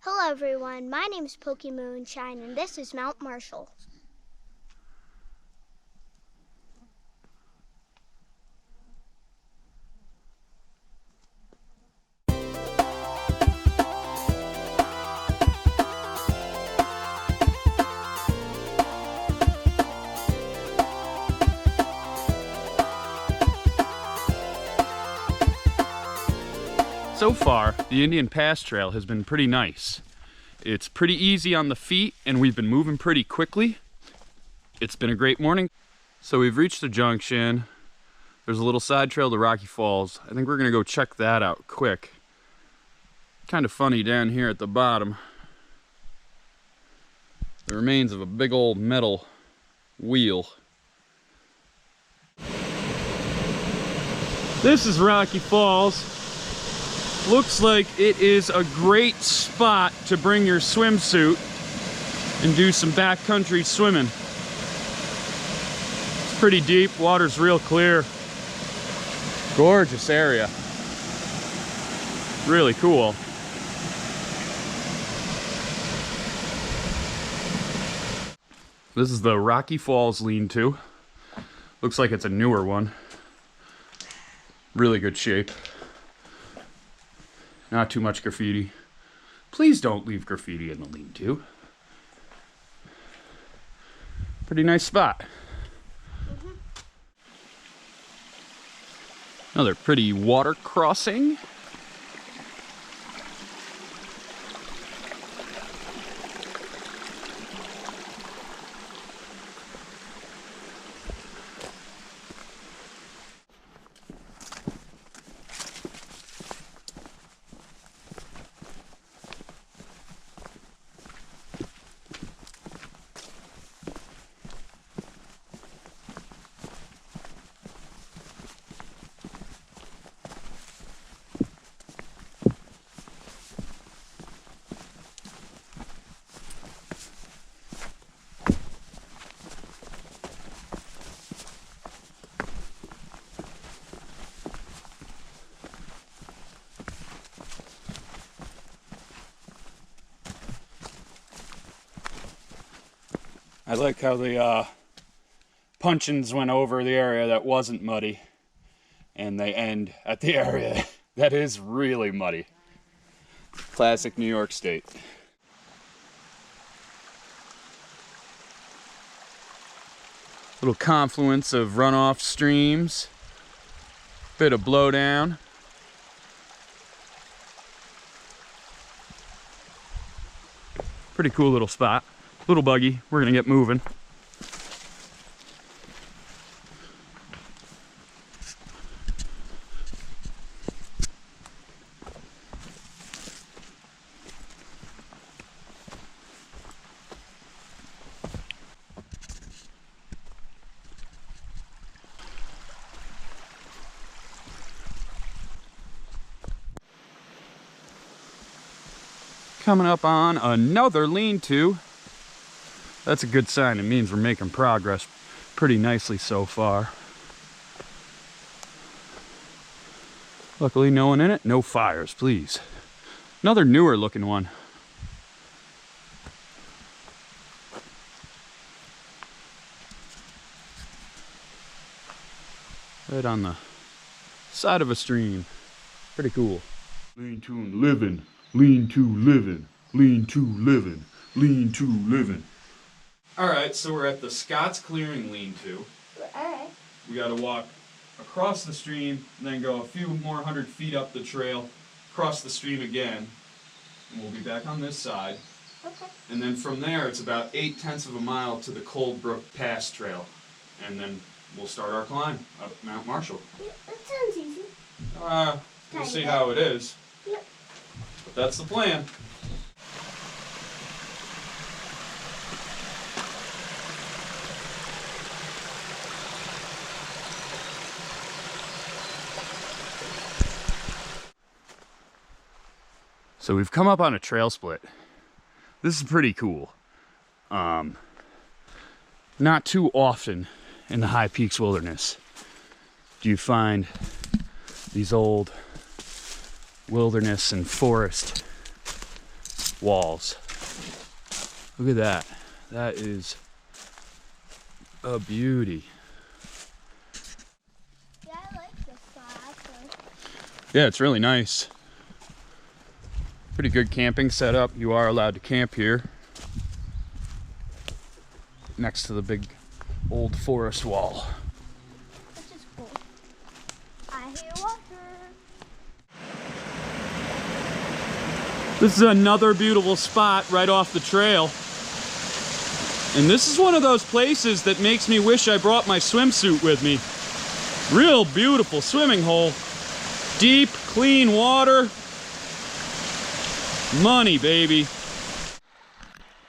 Hello everyone, my name is Moonshine and this is Mount Marshall. So far, the Indian Pass Trail has been pretty nice. It's pretty easy on the feet and we've been moving pretty quickly. It's been a great morning. So we've reached the junction. There's a little side trail to Rocky Falls. I think we're gonna go check that out quick. Kind of funny down here at the bottom. The remains of a big old metal wheel. This is Rocky Falls. Looks like it is a great spot to bring your swimsuit and do some backcountry swimming. It's pretty deep, water's real clear. Gorgeous area. Really cool. This is the Rocky Falls lean-to. Looks like it's a newer one. Really good shape. Not too much graffiti. Please don't leave graffiti in the lean-to. Pretty nice spot. Another pretty water crossing. I like how the puncheons went over the area that wasn't muddy and they end at the area that is really muddy. Classic New York State. Little confluence of runoff streams, bit of blowdown. Pretty cool little spot. Little buggy, we're gonna get moving. Coming up on another lean-to. That's a good sign. It means we're making progress pretty nicely so far. Luckily, no one in it. No fires, please. Another newer looking one. Right on the side of a stream. Pretty cool. Lean-to living, lean-to living, lean-to living, lean-to living. Alright, so we're at the Scott's Clearing lean-to. Alright. We gotta walk across the stream, and then go a few more 100 feet up the trail, cross the stream again, and we'll be back on this side. Okay. And then from there, it's about 8/10 of a mile to the Cold Brook Pass Trail. And then we'll start our climb up Mount Marshall. Yeah, that sounds easy. We'll see how it is. Yep. But that's the plan. So we've come up on a trail split. This is pretty cool. Not too often in the High Peaks Wilderness do you find these old wilderness and forest walls. Look at that. That is a beauty. Yeah, I like this spot. Yeah, it's really nice. Pretty good camping setup. You are allowed to camp here next to the big old forest wall. Which is cool. I hear water. This is another beautiful spot right off the trail. And this is one of those places that makes me wish I brought my swimsuit with me. Real beautiful swimming hole. Deep, clean water. Money, baby.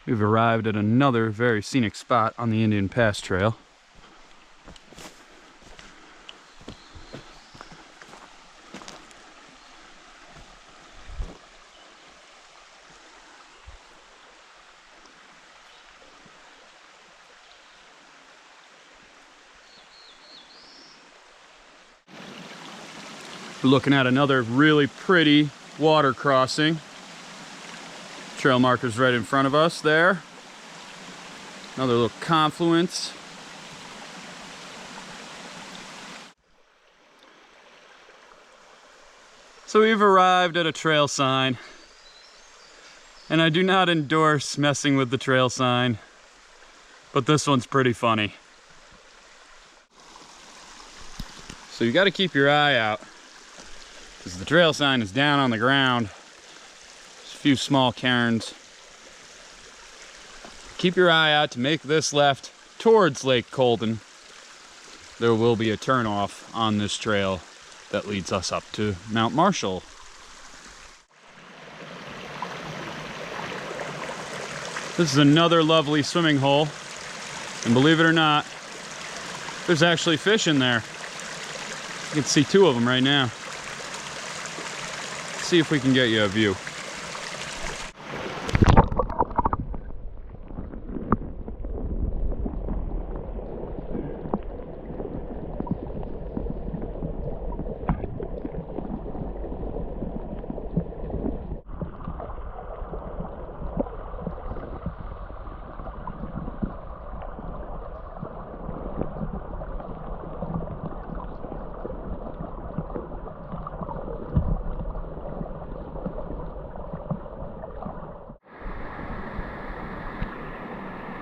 We've arrived at another very scenic spot on the Indian Pass Trail. We're looking at another really pretty water crossing. Trail markers right in front of us there. Another little confluence. So we've arrived at a trail sign. And I do not endorse messing with the trail sign, but this one's pretty funny. So you gotta keep your eye out, because the trail sign is down on the ground. There's a few small cairns. Keep your eye out to make this left towards Lake Colden. There will be a turnoff on this trail that leads us up to Mount Marshall. This is another lovely swimming hole, and believe it or not, there's actually fish in there. You can see two of them right now. Let's see if we can get you a view.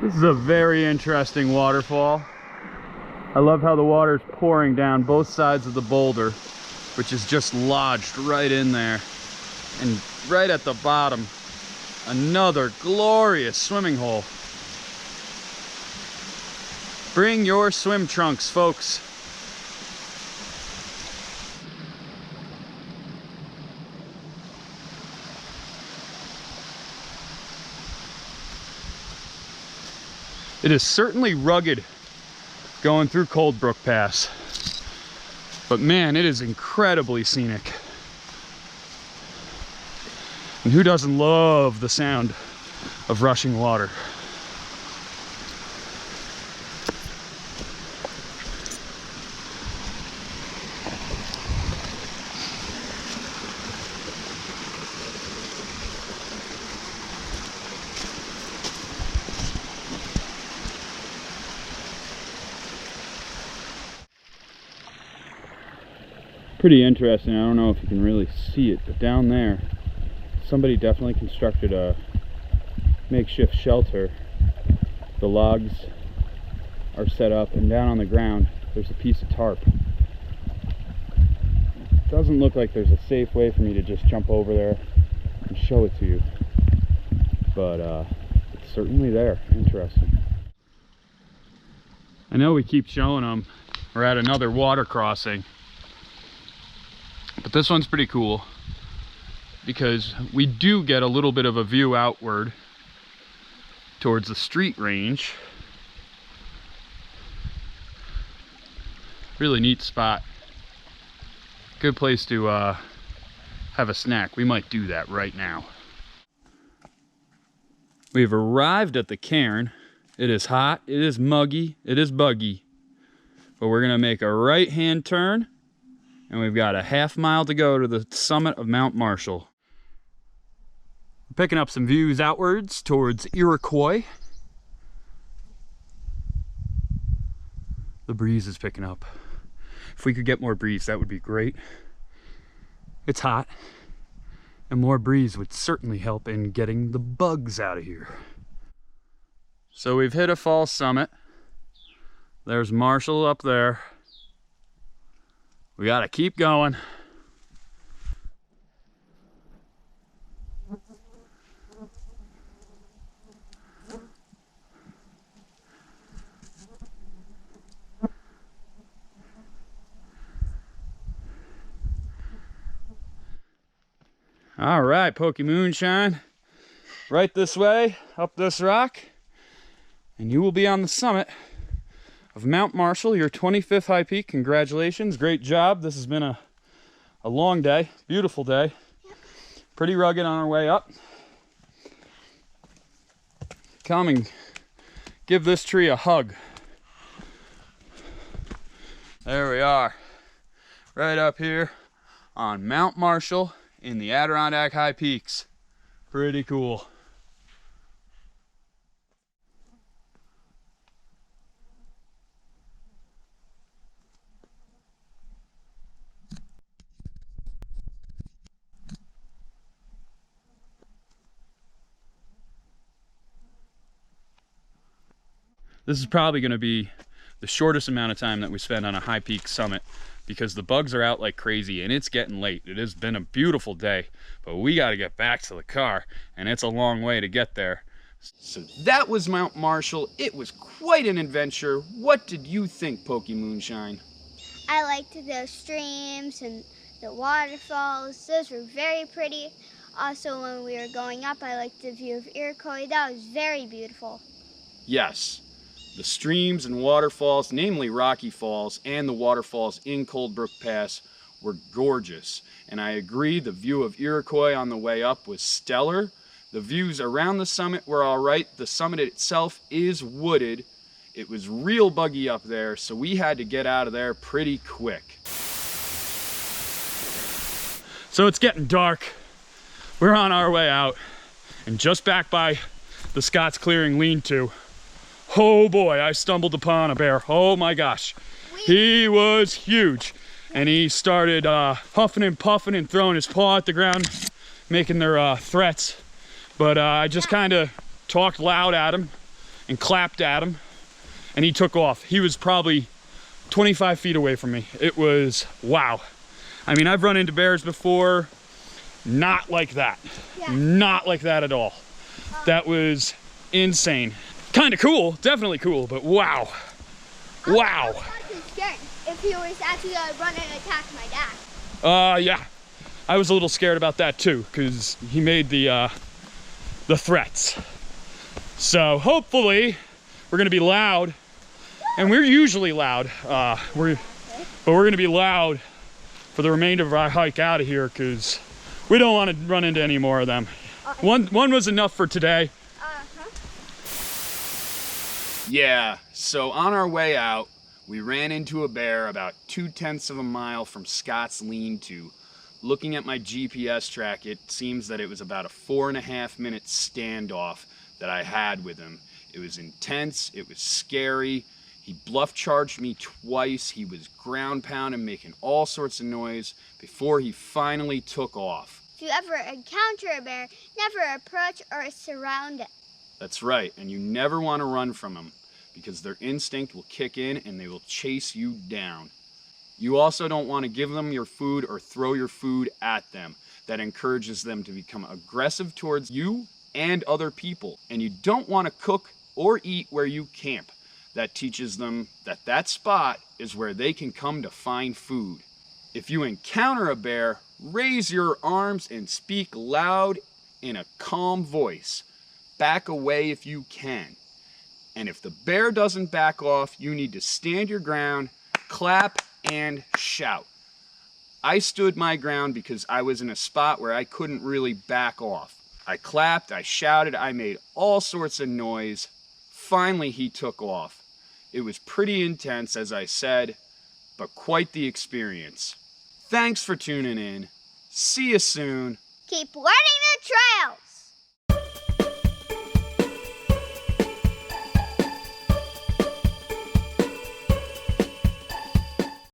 This is a very interesting waterfall. I love how the water is pouring down both sides of the boulder, which is just lodged right in there. And right at the bottom, another glorious swimming hole. Bring your swim trunks, folks. It is certainly rugged going through Cold Brook Pass, but man, it is incredibly scenic. And who doesn't love the sound of rushing water? Pretty interesting. I don't know if you can really see it, but down there somebody definitely constructed a makeshift shelter. The logs are set up, and down on the ground there's a piece of tarp. It doesn't look like there's a safe way for me to just jump over there and show it to you, but it's certainly there. Interesting. I know we keep showing them. We're at another water crossing. But this one's pretty cool because we do get a little bit of a view outward towards the street range. Really neat spot. Good place to have a snack. We might do that right now. We've arrived at the cairn. It is hot, it is muggy, it is buggy. But we're gonna make a right-hand turn, and we've got a half mile to go to the summit of Mount Marshall. Picking up some views outwards towards Iroquois. The breeze is picking up. If we could get more breeze, that would be great. It's hot, and more breeze would certainly help in getting the bugs out of here. So we've hit a fall summit. There's Marshall up there. We gotta keep going. All right, Pokey Moonshine. Right this way, up this rock, and you will be on the summit of Mount Marshall, your 25th high peak. Congratulations, great job. This has been a long day, beautiful day. Pretty rugged on our way up. Come and give this tree a hug. There we are, right up here on Mount Marshall in the Adirondack High Peaks. Pretty cool. This is probably going to be the shortest amount of time that we spend on a high peak summit, because the bugs are out like crazy and it's getting late. It has been a beautiful day, but we got to get back to the car, and it's a long way to get there. So that was Mount Marshall. It was quite an adventure. What did you think, Pokey Moonshine? I liked the streams and the waterfalls. Those were very pretty. Also, when we were going up, I liked the view of Iroquois. That was very beautiful. Yes. The streams and waterfalls, namely Rocky Falls and the waterfalls in Cold Brook Pass, were gorgeous. And I agree, the view of Iroquois on the way up was stellar. The views around the summit were all right. The summit itself is wooded. It was real buggy up there, so we had to get out of there pretty quick. So it's getting dark. We're on our way out, and just back by the Scott's Clearing lean-to, oh boy, I stumbled upon a bear. Oh my gosh. He was huge. And he started huffing and puffing and throwing his paw at the ground, making their threats. But I just kind of talked loud at him and clapped at him, and he took off. He was probably 25 feet away from me. It was, wow. I mean, I've run into bears before, not like that. Yeah. Not like that at all. That was insane. Kind of cool, definitely cool, but wow. Wow. I was actually scared if he was actually going to run and attack my dad. Yeah. I was a little scared about that too, because he made the threats. So hopefully we're going to be loud, and we're usually loud. But we're going to be loud for the remainder of our hike out of here, because we don't want to run into any more of them. One was enough for today. Yeah, so on our way out, we ran into a bear about 2/10 of a mile from Scott's lean-to. Looking at my GPS track, it seems that it was about a 4.5 minute standoff that I had with him. It was intense, it was scary. He bluff charged me twice. He was ground pounding, making all sorts of noise before he finally took off. If you ever encounter a bear, never approach or surround it. That's right, and you never want to run from them, because their instinct will kick in and they will chase you down. You also don't want to give them your food or throw your food at them. That encourages them to become aggressive towards you and other people. And you don't want to cook or eat where you camp. That teaches them that that spot is where they can come to find food. If you encounter a bear, raise your arms and speak loud in a calm voice. Back away if you can. And if the bear doesn't back off, you need to stand your ground, clap, and shout. I stood my ground because I was in a spot where I couldn't really back off. I clapped, I shouted, I made all sorts of noise. Finally, he took off. It was pretty intense, as I said, but quite the experience. Thanks for tuning in. See you soon. Keep learning the trail.